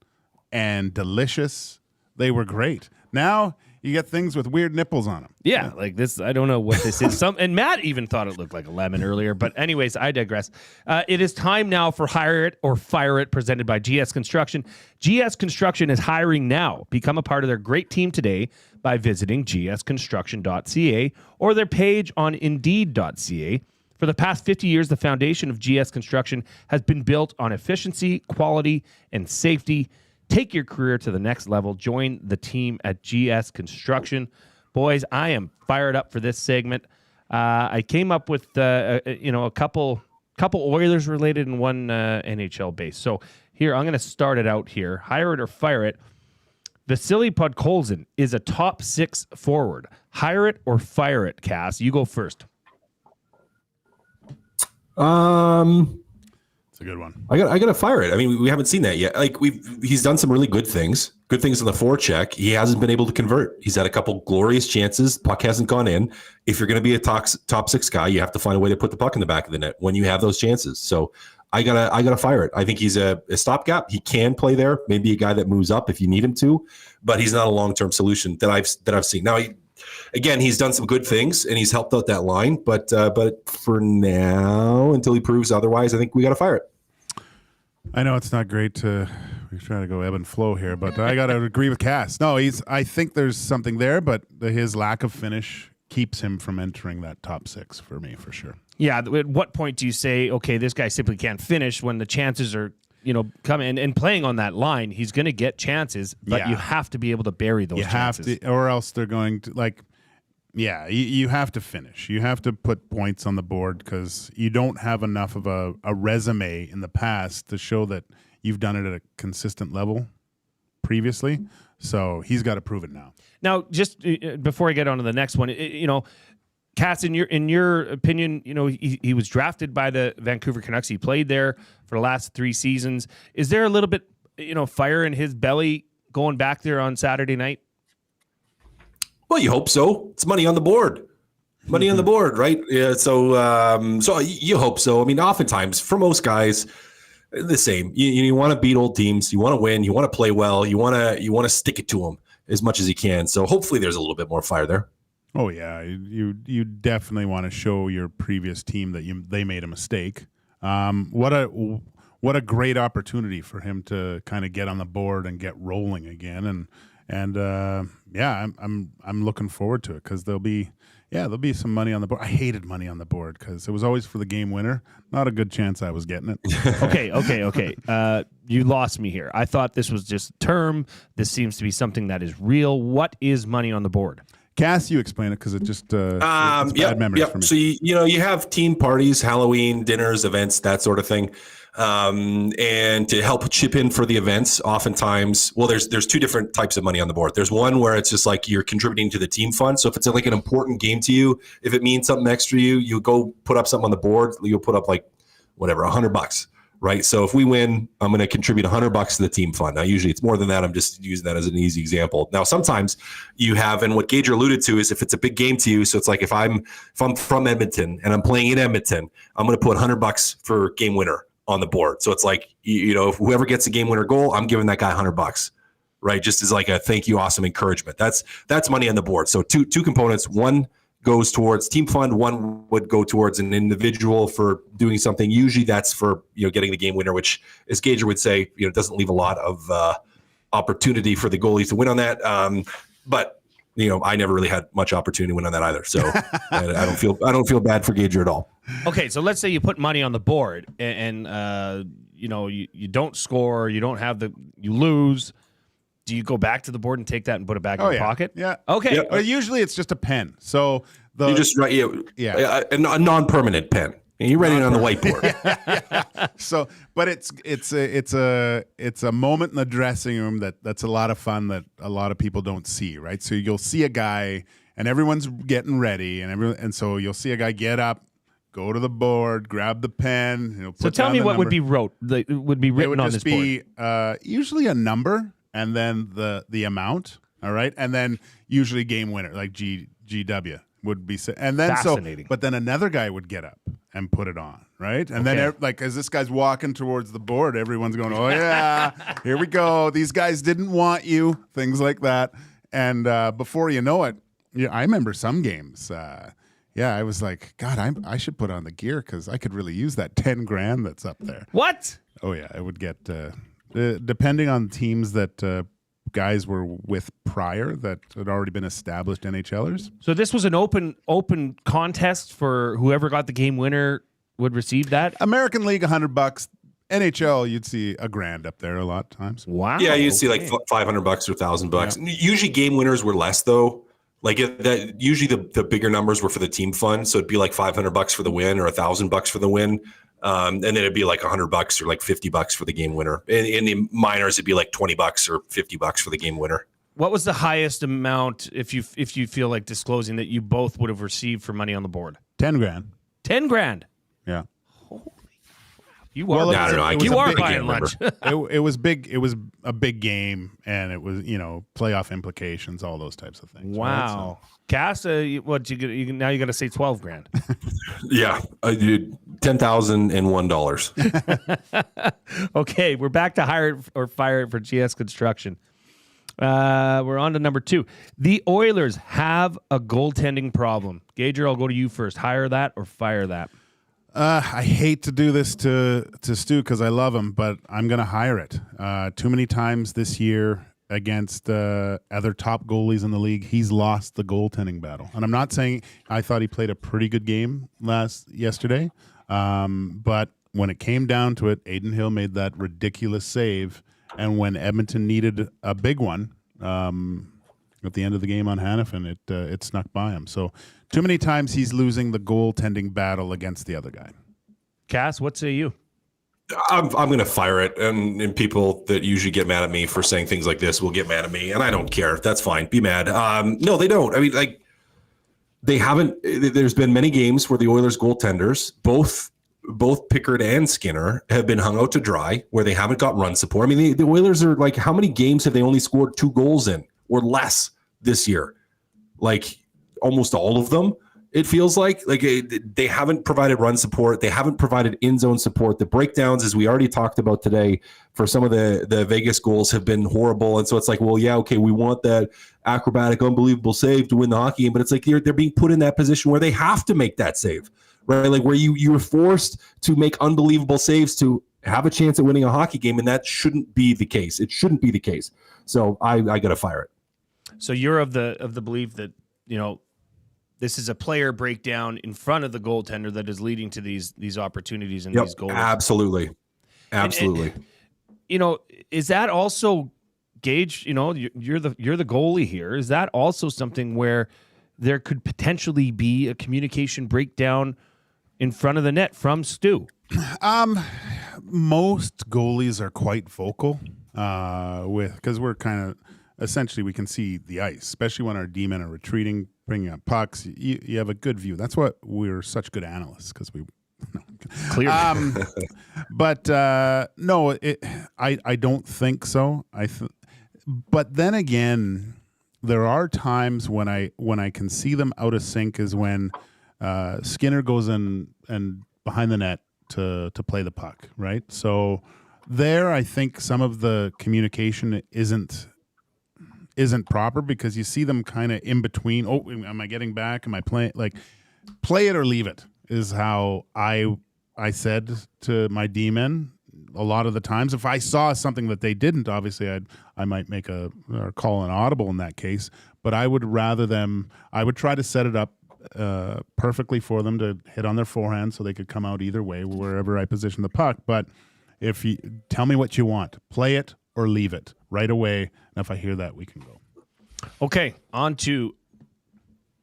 and delicious. They were great. Now you get things with weird nipples on them. Yeah, like this. I don't know what this is. And Matt even thought it looked like a lemon earlier. But anyways, I digress. It is time now for Hire It or Fire It, presented by GS Construction. GS Construction is hiring now. Become a part of their great team today by visiting gsconstruction.ca or their page on indeed.ca. For the past 50 years, the foundation of GS Construction has been built on efficiency, quality, and safety. Take your career to the next level. Join the team at GS Construction. Boys, I am fired up for this segment. I came up with a couple Oilers related and one NHL based. So here, I'm going to start it out here. Hire it or fire it. Vasily Podkolzin is a top 6 forward. Hire it or fire it, Cass. You go first. It's a good one. I got to fire it. I mean, we haven't seen that yet. Like he's done some really good things on the forecheck. He hasn't been able to convert. He's had a couple glorious chances. Puck hasn't gone in. If you're going to be a top six guy, you have to find a way to put the puck in the back of the net when you have those chances. So I gotta fire it. I think he's a stopgap. He can play there, maybe a guy that moves up if you need him to, but he's not a long-term solution that I've seen. Now, he's done some good things and he's helped out that line, but for now, until he proves otherwise, I think we got to fire it. I know it's not great to we try to go ebb and flow here, but I got to agree with Cass. No, I think there's something there, but his lack of finish keeps him from entering that top six for me, for sure. Yeah. At what point do you say, okay, this guy simply can't finish when the chances are, coming and playing on that line? He's going to get chances, but you have to be able to bury those chances. You have to, or else they're going to you have to finish. You have to put points on the board because you don't have enough of a resume in the past to show that you've done it at a consistent level previously. So he's got to prove it now. Now, just before I get on to the next one, Cass, in your opinion, he was drafted by the Vancouver Canucks. He played there for the last 3 seasons. Is there a little bit, fire in his belly going back there on Saturday night? Well, you hope so. It's money on the board. Money on the board, right? Yeah. So you hope so. I mean, oftentimes for most guys, the same. You want to beat old teams. You want to win. You want to play well. You want to stick it to them as much as you can. So hopefully there's a little bit more fire there. Oh yeah, you definitely want to show your previous team that they made a mistake. What a great opportunity for him to kind of get on the board and get rolling again. And I'm looking forward to it because there'll be some money on the board. I hated money on the board because it was always for the game winner. Not a good chance I was getting it. Okay. You lost me here. I thought this was just term. This seems to be something that is real. What is money on the board? Cass, you explain it because it just it's bad memories for me. So you have team parties, Halloween dinners, events, that sort of thing. And to help chip in for the events, oftentimes, there's 2 different types of money on the board. There's one where it's just like you're contributing to the team fund. So if it's like an important game to you, if it means something extra to you, you go put up something on the board. You'll put up like whatever, $100, right? So if we win, I'm going to contribute $100 to the team fund. Now, usually it's more than that. I'm just using that as an easy example. Now, sometimes you have, and what Gage alluded to is if it's a big game to you. So it's like if I'm from Edmonton and I'm playing in Edmonton, I'm going to put $100 for game winner on the board. So it's like, if whoever gets a game winner goal, I'm giving that guy $100, right? Just as like a thank you, awesome encouragement. That's money on the board. So two components. One goes towards team fund. One would go towards an individual for doing something. Usually that's for, getting the game winner, which as Gage would say, doesn't leave a lot of opportunity for the goalies to win on that. But I never really had much opportunity to win on that either. So I don't feel bad for Gage at all. Okay, so let's say you put money on the board and you don't score, you lose. Do you go back to the board and take that and put it back in your pocket? Yeah. Okay. Yep. Usually it's just a pen. So you just write a non-permanent pen. And you're writing it on the whiteboard. So, but it's a moment in the dressing room that's a lot of fun that a lot of people don't see, right? So you'll see a guy and everyone's getting ready, and so you'll see a guy get up, go to the board, grab the pen. So tell me what would be written on this board. It would just be usually a number and then the amount. All right, and then usually game winner like GW. Would be, and then but then another guy would get up and put it on, right? And then as this guy's walking towards the board, everyone's going, "Oh yeah, here we go." These guys didn't want you, things like that. And before you know it, I remember some games. I was like, God, I should put on the gear because I could really use that $10,000 that's up there. What? Oh yeah, it would get depending on teams that. Guys were with prior that had already been established NHLers. So this was an open contest for whoever got the game winner would receive that? American League, $100. NHL, you'd see $1,000 up there a lot of times. Wow. Yeah, you'd see like $500 or $1,000. Yeah. Usually game winners were less though. Like usually the bigger numbers were for the team fund. So it'd be like $500 for the win or $1,000 for the win. And then it'd be like $100 or like $50 for the game winner. In the minors, it'd be like $20 or $50 for the game winner. What was the highest amount, if you feel like disclosing, that you both would have received for money on the board? $10,000. $10,000. Yeah. You are. Well, I don't know. You are big buying game lunch. It was big. It was a big game, and it was playoff implications, all those types of things. Wow. Cass, what you now you got to say $12,000. Yeah, I did $10,001. Okay, we're back to hire it or fire it for GS Construction. We're on to number 2. The Oilers have a goaltending problem. Gager, I'll go to you first. Hire that or fire that? I hate to do this to Stu because I love him, but I'm going to hire it. Too many times this year against other top goalies in the league, he's lost the goaltending battle. And I'm not saying I thought he played a pretty good game yesterday, but when it came down to it, Adin Hill made that ridiculous save. And when Edmonton needed a big one at the end of the game on Hannafin, it snuck by him. So too many times he's losing the goaltending battle against the other guy. Cass, what say you? I'm going to fire it, and people that usually get mad at me for saying things like this will get mad at me, and I don't care. That's fine. Be mad. No, they don't. I mean, like, they haven't. There's been many games where the Oilers goaltenders, both Pickard and Skinner, have been hung out to dry, where they haven't got run support. I mean, the Oilers are like, how many games have they only scored 2 goals in or less this year? Like, almost all of them. It feels like they haven't provided run support. They haven't provided in-zone support. The breakdowns, as we already talked about today, for some of the Vegas goals have been horrible. And so it's like, well, yeah, okay, we want that acrobatic, unbelievable save to win the hockey game. But it's like they're being put in that position where they have to make that save, right? Like where you're forced to make unbelievable saves to have a chance at winning a hockey game. And that shouldn't be the case. It shouldn't be the case. So I got to fire it. So you're of the belief that, this is a player breakdown in front of the goaltender that is leading to these opportunities and these goals. Absolutely. And, is that also, Gage, you're the goalie here. Is that also something where there could potentially be a communication breakdown in front of the net from Stu? Most goalies are quite vocal because we're kind of essentially we can see the ice, especially when our D-men are retreating, bringing up pucks. You have a good view. That's what we're such good analysts because we clearly. But no, I don't think so. But then again, there are times when I can see them out of sync is when Skinner goes in and behind the net to play the puck, right? So there, I think some of the communication isn't proper because you see them kind of in between. Oh, am I getting back? Am I playing? Like, play it or leave it is how I said to my D-men a lot of the times. If I saw something that they didn't, obviously I might make or call an audible in that case. But I would rather them. I would try to set it up perfectly for them to hit on their forehand so they could come out either way wherever I position the puck. But if you tell me what you want, play it or leave it right away. And if I hear that, we can go. Okay, on to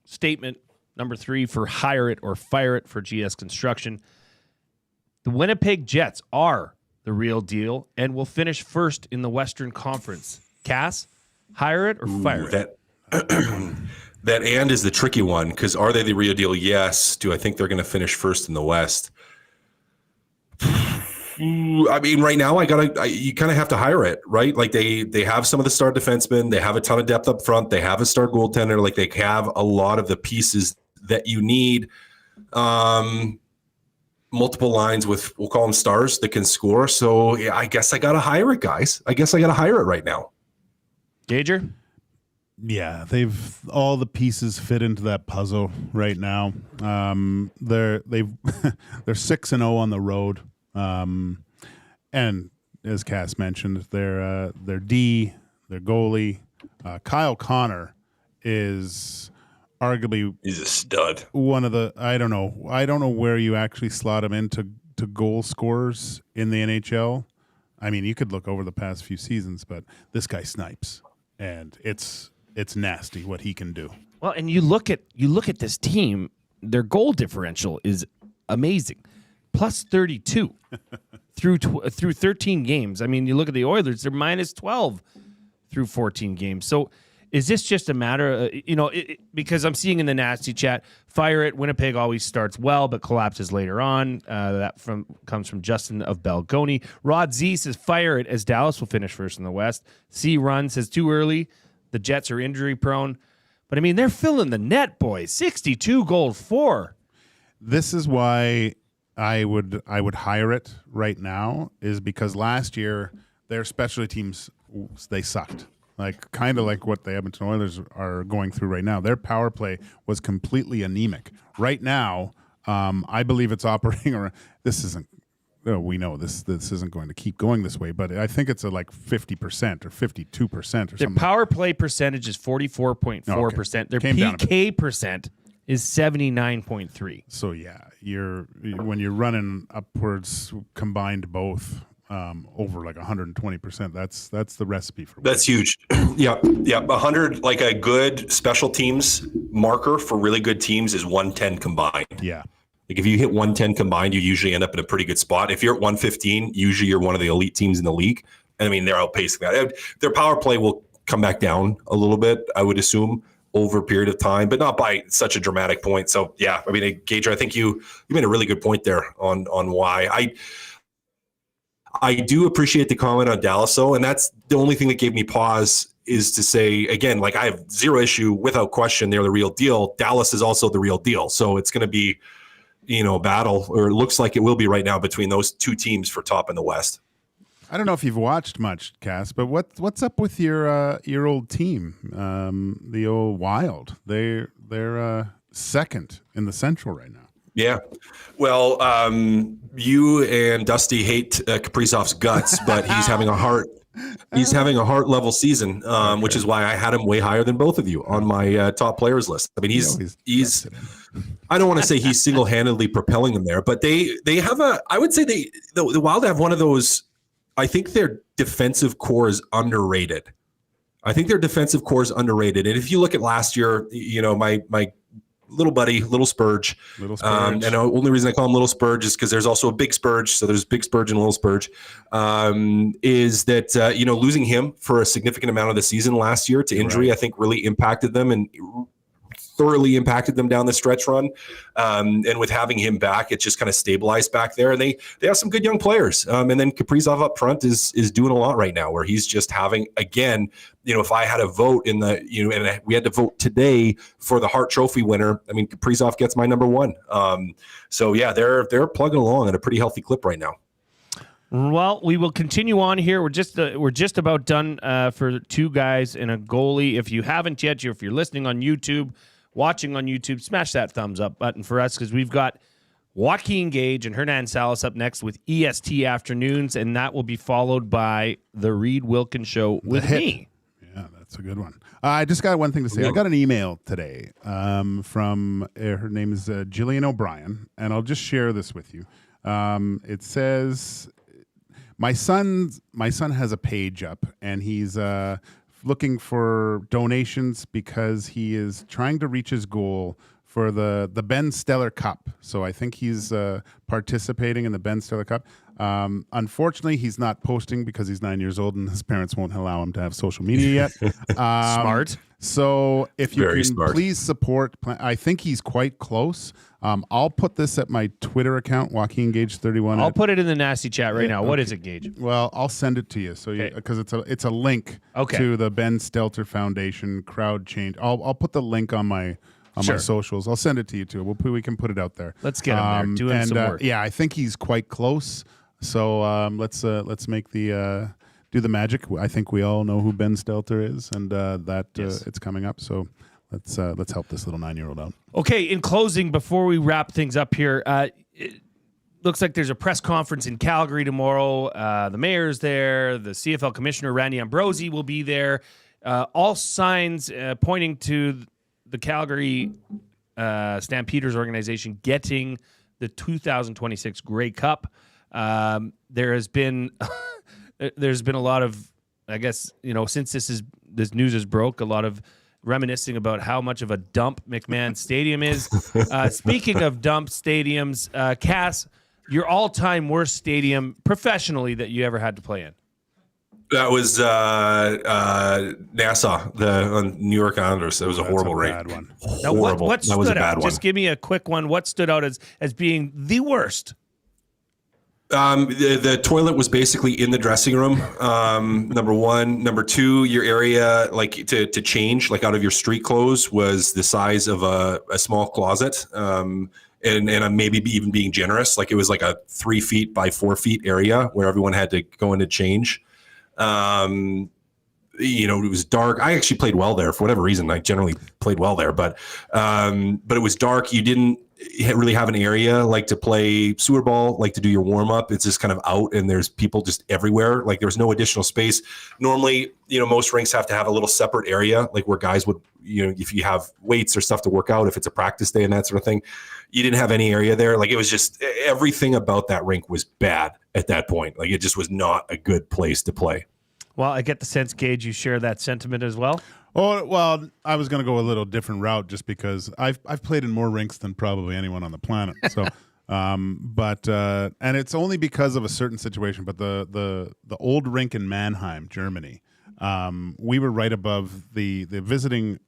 statement number 3 for hire it or fire it for GS Construction. The Winnipeg Jets are the real deal and will finish first in the Western Conference. Cass, hire it or fire it? That and is the tricky one because are they the real deal? Yes. Do I think they're going to finish first in the West? I mean, right now, you kind of have to hire it, right? Like they have some of the star defensemen, they have a ton of depth up front, they have a star goaltender, like they have a lot of the pieces that you need. Multiple lines with, we'll call them stars that can score. So yeah, I guess I got to hire it, guys. I guess I got to hire it right now. Gager? Yeah, they've all the pieces fit into that puzzle right now. They're 6-0 on the road. And as Cass mentioned, their D, their goalie, Kyle Connor is arguably he's a stud. One of the I don't know where you actually slot him into goal scorers in the NHL. I mean, you could look over the past few seasons, but this guy snipes, and it's nasty what he can do. Well, and you look at this team, their goal differential is amazing. Plus 32 through 13 games. I mean, you look at the Oilers, they're minus 12 through 14 games. So Is this just a matter of, because I'm seeing in the nasty chat, fire it. Winnipeg always starts well, but collapses later on. Comes from Justin of Belgoni. Rod Z says fire it as Dallas will finish first in the West. C Run says too early. The Jets are injury prone. But I mean, they're filling the net, boys. 62 goals for. This is why I would hire it right now, is because last year their specialty teams, they sucked. Like kind of like what the Edmonton Oilers are going through right now. Their power play was completely anemic. Right now, I believe it's operating around. This isn't. We know this isn't going to keep going this way, but I think it's like 50% or 52% or something. Their power play percentage is 44.4%. Their PK percent is 79.3. So yeah, when you're running upwards combined both. Over like 120%. That's the recipe for. That's huge. Yeah. 100, like a good special teams marker for really good teams is 110 combined. Yeah. Like if you hit 110 combined, you usually end up in a pretty good spot. If you're at 115, usually you're one of the elite teams in the league. And I mean, they're outpacing that. Their power play will come back down a little bit, I would assume, over a period of time, but not by such a dramatic point. So yeah, I mean, Gage, I think you made a really good point there on why I do appreciate the comment on Dallas, though, and that's the only thing that gave me pause is to say, again, like I have zero issue, without question, they're the real deal. Dallas is also the real deal. So it's going to be, battle, or it looks like it will be right now between those two teams for top in the West. I don't know if you've watched much, Cass, but what's up with your old team, the old Wild? They're second in the Central right now. Yeah. Well, you and Dusty hate Kaprizov's guts, but he's having a heart level season, which is why I had him way higher than both of you on my top players list. I mean, he's I don't want to say he's single-handedly propelling them there, but they have I would say the Wild have one of those. I think their defensive core is underrated. And if you look at last year, my little buddy, Little Spurge. And the only reason I call him Little Spurge is because there's also a Big Spurge. So there's Big Spurge and Little Spurge. Is that, losing him for a significant amount of the season last year to injury, right, I think really impacted them and thoroughly impacted them down the stretch run. And with having him back, it just kind of stabilized back there. And they have some good young players. And then Kaprizov up front is doing a lot right now, where he's just having, again, if I had a vote in the, and we had to vote today for the Hart Trophy winner, I mean, Kaprizov gets my number one. So yeah, they're plugging along at a pretty healthy clip right now. Well, we will continue on here. We're just about done for two guys and a goalie. If you haven't yet, if you're listening on YouTube, watching on YouTube, smash that thumbs up button for us, because we've got Joaquin Gage and Hernan Salas up next with EST Afternoons, and that will be followed by the Reed Wilkins Show with me. Yeah, that's a good one. I just got one thing to say. I got an email today from her name is Jillian O'Brien, and I'll just share this with you. It says, my son has a page up, and he's looking for donations because he is trying to reach his goal for the Ben Stellar Cup. So I think he's participating in the Ben Stellar Cup. Unfortunately, he's not posting because he's 9 years old and his parents won't allow him to have social media yet. Smart. So if you Very can smart. please support, I think he's quite close. I'll put this at my Twitter account, Joaquin Gage 31. I'll put it in the nasty chat right now. What is it, Gage? Well, I'll send it to you, so because it's a link to the Ben Stelter Foundation crowd change. I'll put the link on my socials. I'll send it to you too. We can put it out there. Let's get him there doing some work. Yeah, I think he's quite close. So let's make the do the magic. I think we all know who Ben Stelter is, and it's coming up. So let's help this little 9-year-old out. Okay, in closing, before we wrap things up here, it looks like there's a press conference in Calgary tomorrow. The mayor's there. The CFL commissioner, Randy Ambrosi, will be there. All signs pointing to the Calgary Stampeders organization getting the 2026 Grey Cup. There's been a lot of, I guess, since this news is broke, a lot of reminiscing about how much of a dump McMahon Stadium is. Speaking of dump stadiums, Cass, your all-time worst stadium professionally that you ever had to play in? That was Nassau, the New York Islanders. It was a horrible rink. Bad one. Now, Horrible. what That was a stood bad out? one. Just give me a quick one. What stood out as being the worst? The toilet was basically in the dressing room. Number one. Number two, your area like to change like out of your street clothes was the size of a small closet. And I'm maybe even being generous. Like it was like a 3 feet by 4 feet area where everyone had to go in to change. It was dark. I actually played well there for whatever reason. I generally played well there, but it was dark. You didn't really have an area like to play sewer ball, like to do your warm up. It's just kind of out and there's people just everywhere. Like there was no additional space. Normally, most rinks have to have a little separate area, like where guys would, if you have weights or stuff to work out, if it's a practice day and that sort of thing, you didn't have any area there. Like it was just everything about that rink was bad at that point. Like it just was not a good place to play. Well, I get the sense, Gage, you share that sentiment as well. Oh, well, I was going to go a little different route just because I've played in more rinks than probably anyone on the planet. So, and it's only because of a certain situation. But the old rink in Mannheim, Germany, we were right above the visiting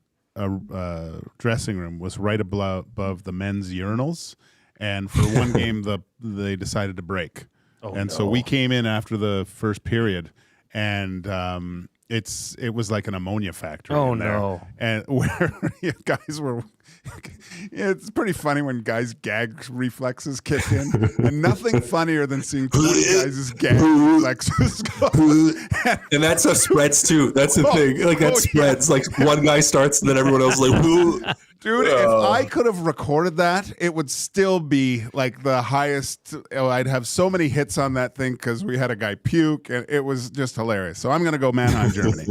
dressing room was right above the men's urinals, and for one game they decided to break, so we came in after the first period, and it was like an ammonia factory in there. No. And where guys were it's pretty funny when guys' gag reflexes kick in, and nothing funnier than seeing 20 guys' gag reflexes go. And that stuff spreads too. That's the thing. Like that spreads. Yeah. Like one guy starts and then everyone else is like, whoo. Dude, if I could have recorded that, it would still be like the highest. I'd have so many hits on that thing because we had a guy puke, and it was just hilarious. So I'm going to go Mannheim, Germany.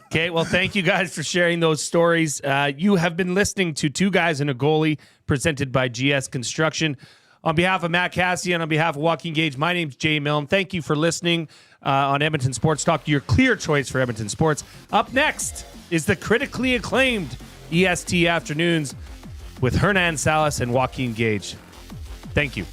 Okay, well, thank you guys for sharing those stories. You have been listening to Two Guys and a Goalie, presented by GS Construction. On behalf of Matt Kassian, on behalf of Joaquin Gage, my name's Jay Milne. Thank you for listening on Edmonton Sports Talk, your clear choice for Edmonton sports. Up next is the critically acclaimed EST Afternoons with Hernan Salas and Joaquin Gage. Thank you.